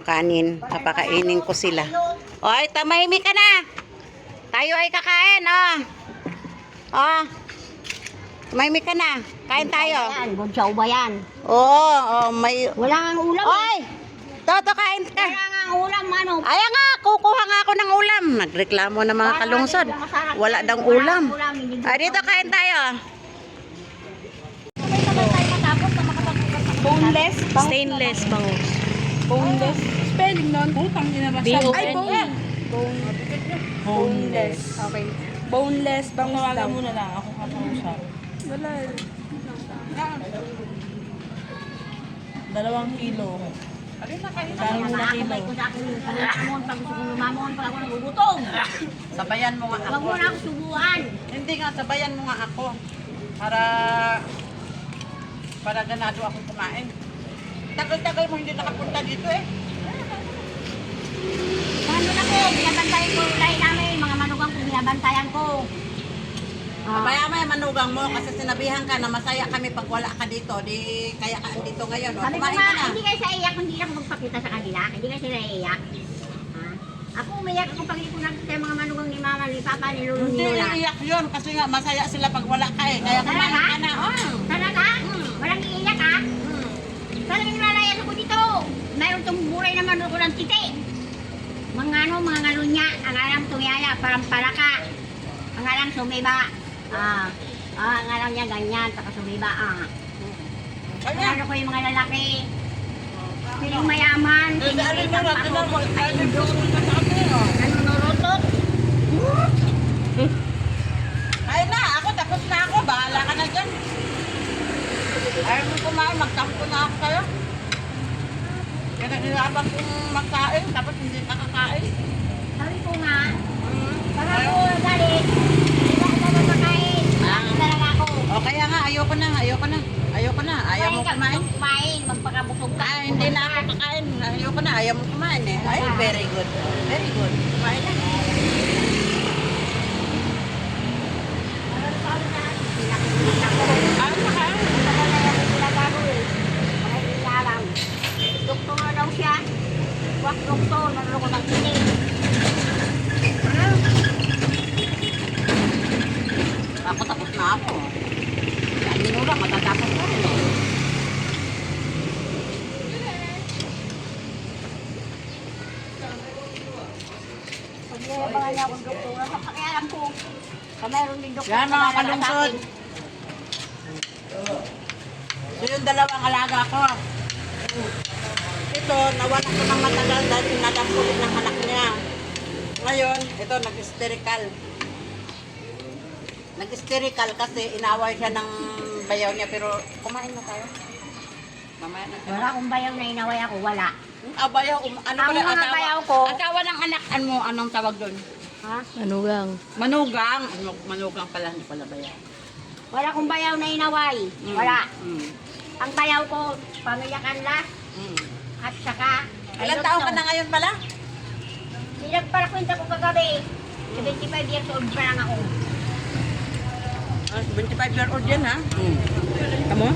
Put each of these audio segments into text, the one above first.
Kanin, papakainin ko sila. Oy, tamahimik ka na. Tayo ay kakain, oh. Oh. Tamahimik ka na. Kain tayo. Bunsaw ba yan? Oo, may... Wala nga ulam. Oy! Toto, kain ka. Wala nga ulam, ano? Ay nga, kukuha nga ako ng ulam. Nagreklamo ng mga kalungsod. Wala daw ulam. Ay, dito kain tayo. Boneless? Stainless bangus. Boneless? Spelling nun? Putang ina ba siya? Ay, Boneless. Okay. Boneless, bangus daw. Tawagan mo na lang ako kakausap. Wala. 2 kilo. Dahil mo na kilo. Nakakabay ko sa akin. Pag gusto kong lumamon, pag ako nagugutom. Sabayan mo nga Huwag ako. mo na ako subuan. Hindi nga, sabayan mo nga ako. Para ganado akong kumain. Tagal-tagal mo hindi nakapunta dito eh. Ano na ko, binabantayan ko yung lahi namin. Mga manugang ko, binabantayan ko. Maya-maya manugang mo kasi sinabihan ka na masaya kami pag wala ka dito. Di kaya ka andito ngayon. O, Sabi ko kumain nga, ka na. hindi kayo sa iyak, hindi ako magpakita sa kanila. Hindi kayo sila iyak. Ha? Ako umiyak ako pag ikunan sa mga manugang ni mama, ni papa, ni lolo, Hindi ni lola. iiyak yun kasi nga masaya sila pag wala ka eh. Kaya kumain Talaga? ka na. Oh. Talaga? Walang iiyak ha? Talagang nilalayas ako dito. Mayroon itong buray na manok ko ng titi. Mga ngalunya. Ang alam tumiyaya, parang palaka. Ang alam sumiba. Ang alam niya ganyan, saka sumiba. Ano ko yung mga lalaki. Piling mayaman, piling isang pako. Ay, nanunurotot. Ay na, ako tapos na ako. Bahala ka na dyan. Ayaw mo kumain, magtampo na ako kayo. Kaya naglalabang kong magkain, tapos hindi ka kakain. Sabi ko nga, pag ako galit, hindi ako mamamakain. Malaki talaga ako. O kaya nga, ayoko na. Ayaw mo kumain. Kumain, magpakabusog ka. Ay, hindi na ako kakain. Ayoko na, ayaw mo kumain eh. Ay, very good. Very good. Kumain na. Ano ka? Doktor na daw siya. Wak doktor, naluloko ng kinig. Ako tapos na ako. Hindi mo lang, matatapos ko rin eh. Pag nayabangan niya akong doktor, sa pakialam ko. Mayroon din doktor. Yan mga kalungsod. So yung dalawang alaga ko. Ito, nawala ko ng matagal dahil nadampulit ng anak niya. Ngayon, ito nag-hysterical. Nag-hysterical kasi inaway siya ng bayaw niya pero kumain na tayo. Mamaya na tayo. Wala akong bayaw na inaway ako, wala. Bayaw, ano Ang pala mga asawa? bayaw ko. Asawa ng anak, anong tawag doon? Ha? Manugang. Manugang. Manugang pala, hindi pala bayaw. Wala akong bayaw na inaway. Wala. Mm. Ang bayaw ko, pamilya kanla, Mm. at saka... Ilan taon ka na ngayon pala? Pinagparakwenta ko kagabi. 75 years old pa lang ako. 25-year-old yan ha? Tamo?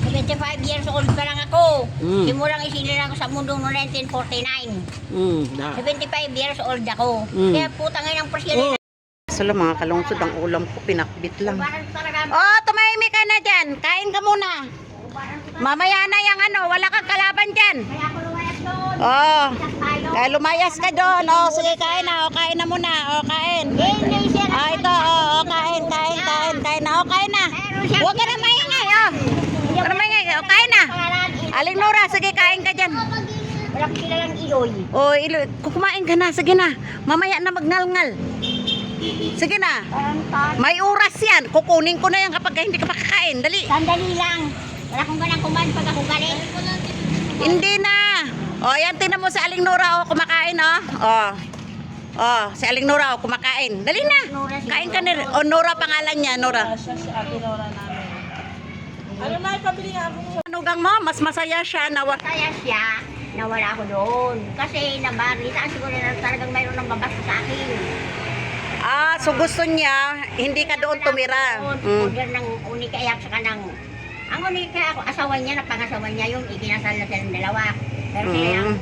75 years old pa lang ako. Mm. Simulang isinilang ko sa mundo noong 1949. 75 years old ako. Mm. Kaya putang ina ng presidente. Sala mga kalungsod, ang ulam ko pinakbit lang. Ubaran ko talaga. Oh, tumahimik ka na dyan. Kain ka muna. Ubaran ko talaga. Mamaya na yung wala kang kalaban dyan. Kaya ako lumayas doon. Oh, Isang tayo. kaya lumayas ka doon. Oh, sige, kain na. Oh, kain na muna. Oh, kain. Hindi siya. Oh, ito. Oh, kain na. Oh, kain na. Huwag ka na maingay. Oh, huwag ka na maingay. Oh, kain na. Aling Nora, sige, kain ka dyan. Walang kilalang iloy. Oh, kumain ka na. Sige na. Mamaya na magngalngal. Sige na. May oras yan. Kukunin ko na yan kapag hindi ka makakain. Dali. Sandali lang. Wala kong ganang kumain pag ako galit. Hindi na. O, yan. Tingnan mo si Aling Nora. O, kumakain, o. O, si Aling Nora, o, kumakain. Dali na. Kain ka na. O, Nora pangalan niya, Nora. Siya si Ate Nora namin. Ano na, ipabili nga ako. Manugang mo, mas masaya siya na Kaya siya, nawala ako doon. Kasi nabalitaan siguro na talagang mayroon ng babasa sa akin. so gusto niya, hindi ka doon tumira. Order ng unikaiyak saka ng Ang unika ako, asawa niya, napangasawa niya yung ikinasal na silang dalawa. Pero sila yung...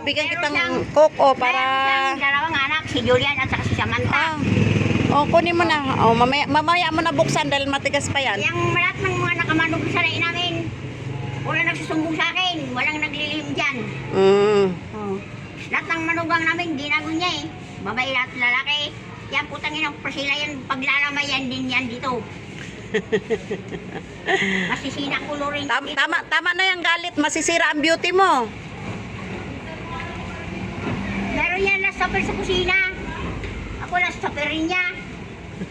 Bigyan Meron kitang siyang- coke, para... Meron siyang dalawang anak, si Julian at saka si Samantha. Kunin mo na. Mamaya mo na buksan dahil matigas pa yan. Yung lahat ng mga nakamanog sa lain namin, wala nagsusumbong sa akin, walang naglilihim dyan. Lahat ng manugang namin, ginago niya eh. Babae at lalaki. Yan, putang inang Priscilla yan, paglalamay yan din yan dito. Masisina kulo rin. Tama na yung galit. Masisira ang beauty mo. Meron yan na stopper sa kusina. Ako na stopper rin niya.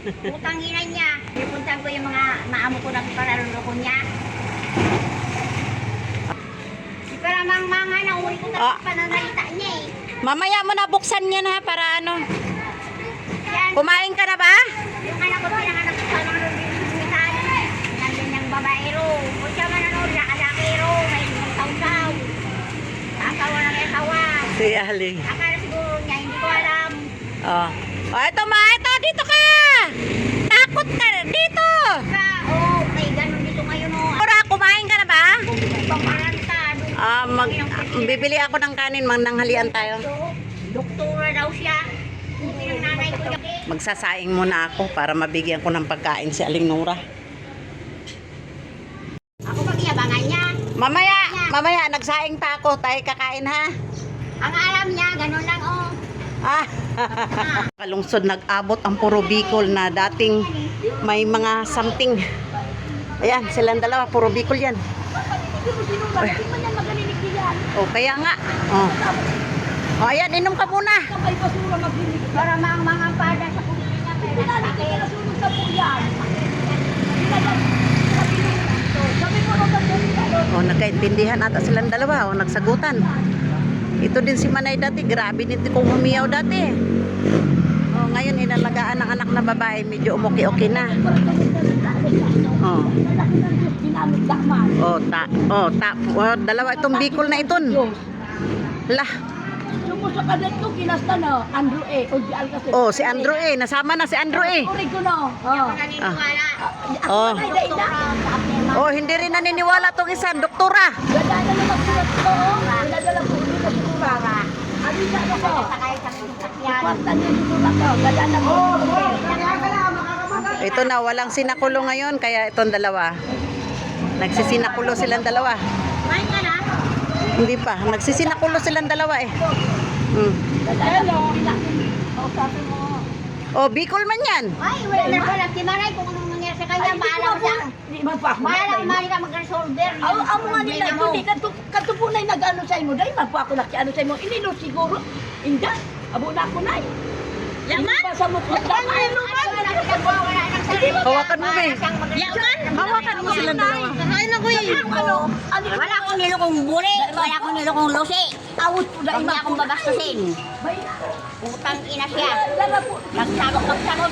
Putang ina niya. Pipuntahan ko yung mga maamo ko ng paralolo niya. Si Paramang-manga na uli ko na pananalita niya eh. Mamaya mo na buksan yan ha, para ano. Yan, Kumain ka na ba? yung anak ko pinanganak ko sa mga lumitan. Nandun yung babaero. O siya mananood, nakadakero. May taw-taw. Asawa ng asawa. Si Ali. Akala siguro niya, hindi ko alam. Ito dito ka! Takot ka dito! May ganun dito ngayon o. Ora, kumain ka na ba? Pamaranta. Bibili ako ng kanin, mananghalian tayo. Doktora daw siya. Hindi ng nanay ko. Magsasaing muna ako para mabigyan ko ng pagkain si Aling Nora. Ako mag-iabangan niya. Mamaya, nagsaing pa ako. Tayo kakain ha? Ang alam niya, ganun lang o. Kalungsod nag-abot ang puro Bicol na dating may mga something. Ayan, silang dalawa, puro Bicol yan. Kaya nga. Ayan, inom ka muna. Para mga pada sa kusina. Nagkaintindihan ata silang dalawa. Nagsagutan. Ito din si Manay dati. Grabe nito kung humiyaw dati. Ngayon, inalagaan ng anak na babae. Medyo umuki-uki na. Dalawa itong Bicol na iton. Lah. Sa kadet ko, kinasta na, Andrew A. O di Alcacel. Si Andrew A. Nasama na si Andrew A. Uri ko na. Ako naniniwala. Hindi rin naniniwala tong isang doktora. Ganda na naman sulat ko. Pinadala ko ulit na sigurara. Alisa na ko. Sakay sa sasakyan. Pasta niya sulat ko. Ganda na ko. Ito na, walang sinakulo ngayon, kaya itong dalawa. Nagsisinakulo silang dalawa. Kumain ka na? Hindi pa, nagsisinakulo silang dalawa eh. Hello. Sabi mo. Bicol man yan. Ay, wala na pala. Timaray kung anong nangyari sa kanya. Maalam siya. Di man pa ako. Maalam ka mag-resolver. Ang mga nila, hindi katupo na nag-ano sa imo. Dahil man pa ako nakiano sa imo. Inilo siguro. Inda. Abo na ako na. Yaman? Sa mukha. Hawakan mo, be. Yaman? Hawakan mo silang dalawa. Kakain ako eh. Wala akong nilokong buli. Wala akong nilokong lusi. Awit po Huwag niya akong babastusin. Utang ina siya. Nagsabak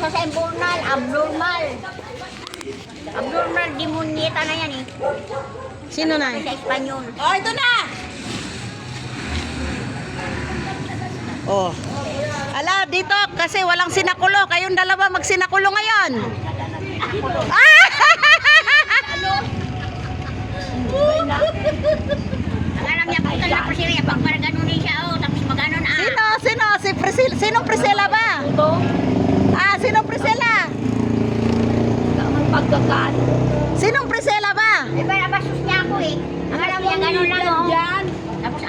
sa semburnal. Abnormal. Abnormal demonyeta na yan eh. Sino na? Sa Espanyol. Ito na! Ala, dito kasi walang sinakulo. Kayong dalawa magsinakulo ngayon. Ang alam niya kung talaga pa siya. Pag maraganon din siya. Tapos maganon Sino? Si Priscilla. Sinong Priscilla ba? Ito. Sinong Priscilla? Ang pagkakaan. Sinong Priscilla ba? Diba nabasos niya ako eh. Ang alam niya ganon lang oh. Yan. Tapos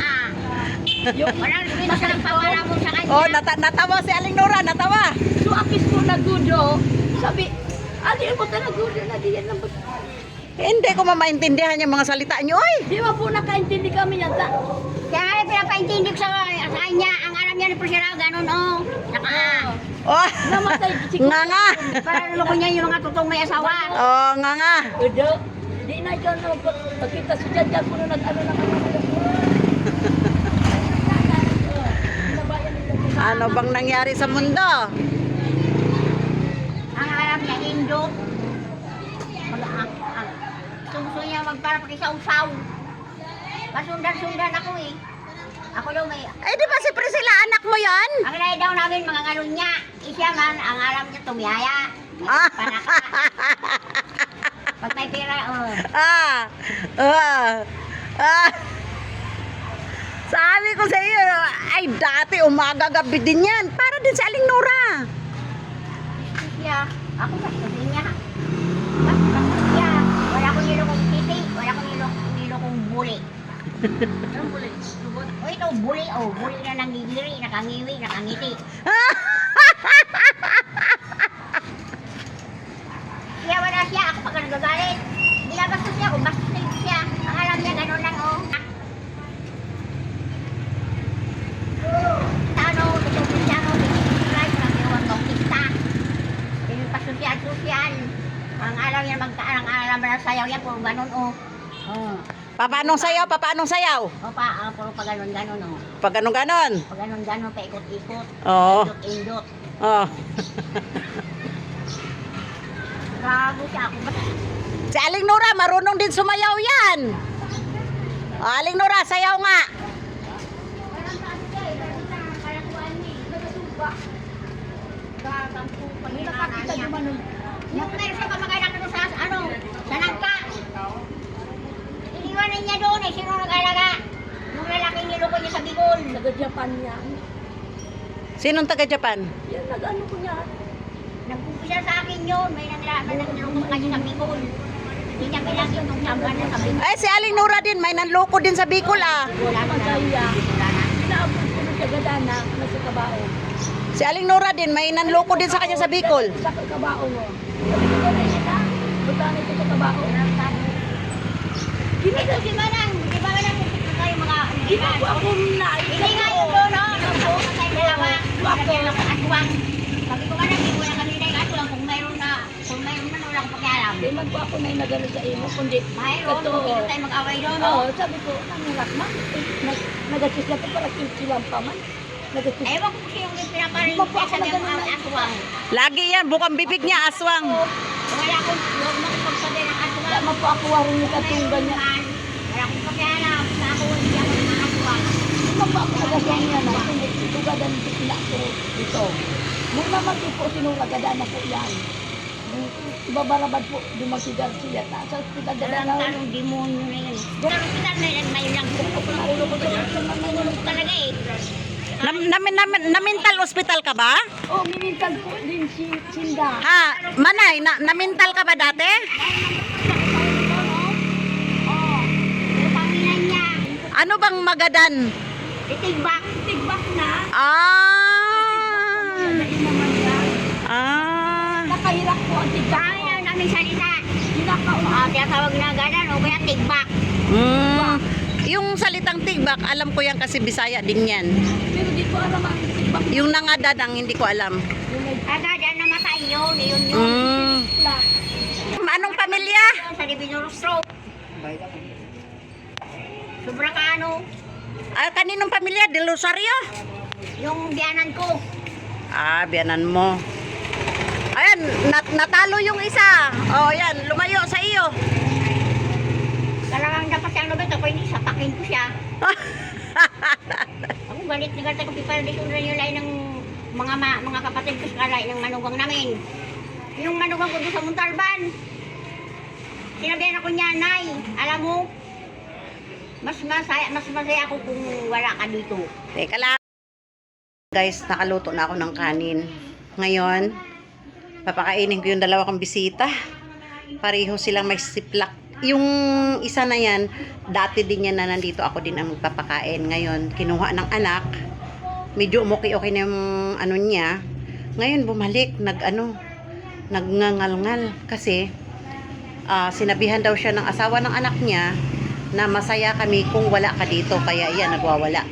walang basta nagpawala mo sa kanya. Natawa si Aling Nora. Natawa. So, akis ko nagudo. Sabi, ano mo talaga gudo na diyan ng Hindi ko mamaintindihan yung mga salita nyo. Di ba po nakaintindi kami yan? Kaya nga pinapaintindi ko sa kanya. Ang alam niya ni Priscilla, ganun oh. Namatay si Nga. Para luloko niya yung mga totoong may asawa. Nga. Udo. Di na dyan na pagkita si Jaja ko na nag-ano na kami. Ano bang nangyari sa mundo? Ang alam niya, Indo. Gusto niya magpapakisausaw. Masundan-sundan ako eh. Ako daw may... Di ba si Priscilla anak mo yon? Ang nai daw namin mga ngalon niya. Isya man, ang alam niya tumiyaya. Panaka. Pag may pera, oh. Ah! Ah! Sabi ko sa iyo, ay dati umaga gabi din yan. Para din sa Aling Nora. Siya, ako bastusin niya. Bastos siya. Wala akong nilokong titi. Wala akong nilokong buli. Anong buli? Lubot? O ito, buli. O, buli na nangigiri, nakangiwi, nakangiti. Siya, wala siya. Ako pag nagagalit. Hindi na bastos siya. Kung bastos siya. Ang alam niya, ganun lang, oh. Ano, tutupin siya, no? Subscribe, nag-iwan kong tikta. Yung pasosyal. Ang alam niya, ang alam na sayaw yan, puro ganun, oh. Oh. Papanong sayaw? Papanong sayaw? O pa, puro pa ganun-ganun, oh. Pag ganon. Pag ganun-ganun, paikot-ikot. Oo. Indot-indot. Oh. Grabe siya ako. Si Aling Nora, marunong din sumayaw yan. O, Aling Nora, sayaw nga. Yung meron siya kamag-anak doon sa sa nagka. Iniwanan niya doon eh, sino nag-alaga? Nung lalaking niloko niya sa Bicol. Taga-Japan yan. Sinong taga-Japan? Yan, nag-ano ko niya. Nagpumpisa sa akin yun, may niloko sa kanya sa Bicol. Hindi niya bilang yun nung samban na sa Bicol. Ay, si Aling Nora din, may nanloko din sa Bicol ah. Wala na. Magaya. Wala na. Inaabot ko ng taga-dana, nasa kabao. Si Aling Nora din, may nanloko din sa kanya sa Bicol. Sa kabao mo. Sabi ko na yun ha. Punta na ito sa kabao. Ito si Manang, di ba Manang kung kayo mga Ginagawa ko na. Hindi nga yung dono, nagpupunta tayo dalawa. Sabi ko ng aswang. Sabi ko nga hindi ko na kami na aswang kung mayroon man wala akong pakialam. Di man po ako na nagano sa imo, kundi Mayroon, ito. kung hindi tayo mag-away doon. Oo, sabi ko, nangyalak man. Nagasis na ito para silang pa man. Nagasis. Ewan ko kung yung pinaparinig Di ba po niya ako sabi na ang ganun na aswang. Lagi yan, bukang bibig niya, aswang. Wala akong huwag mo pagsabi ng Wala aswang. man po ako warin ni katunggan niya. Wala akong pakialam. Sa ako, hindi ako ng aswang. Di man po ako nagasyan niya na. Kundi ito gadan sila ko dito. Nung naman po sinulagadan na po yan. Ibabarabad po, dumasigar siya. Sa hospital na Walang lang. tanong demonyo na yun. Sa hospital na yan, may lang ulo ko doon. Tulog talaga eh. Na mental hospital ka ba? Oh, minintal po din si Sinda. Ha, Manay, na mental ka ba dati? Oh, yung panginan niya. Ano bang magadan? Itigbak. Tigbak na. Ah. Naman yan. Ah. Nakahirap po ang tigbak. Kami na namin salita. Hinakauna. Tinatawag na ganan o kaya tigbak. Yung salitang tigbak, alam ko yan kasi Bisaya din yan. Pero di ko alam ang tigbak. Yung nangadad ang hindi ko alam. Yung may Agad ang namatay yun. Yun. tigbak. Anong pamilya? Sa Divinor Stroke. Sobra ka ano. Ah, kaninong pamilya? De Rosario? Yung biyanan ko. Ah, biyanan mo. Ayan, natalo yung isa. Oh, yan, lumayo sa iyo. Talagang dapat siyang lubit ako hindi satakin ko siya. Ako galit na galit ako piparadisyon rin yung lain ng mga kapatid ko sa lain ng manugang namin. Yung manugang ko doon sa Muntalban. Sinabihan ako niya, Nay, alam mo, mas masaya ako kung wala ka dito. Teka lang. Guys, nakaluto na ako ng kanin. Ngayon, papakainin ko yung dalawa kong bisita. Pareho silang may siplak. Yung isa na yan, dati din yan na nandito ako din ang magpapakain. Ngayon, kinuha ng anak. Medyo umuki-okay na yung ano niya. Ngayon, bumalik. Nagngangal-ngal. Kasi, sinabihan daw siya ng asawa ng anak niya na masaya kami kung wala ka dito. Kaya yan, nagwawala.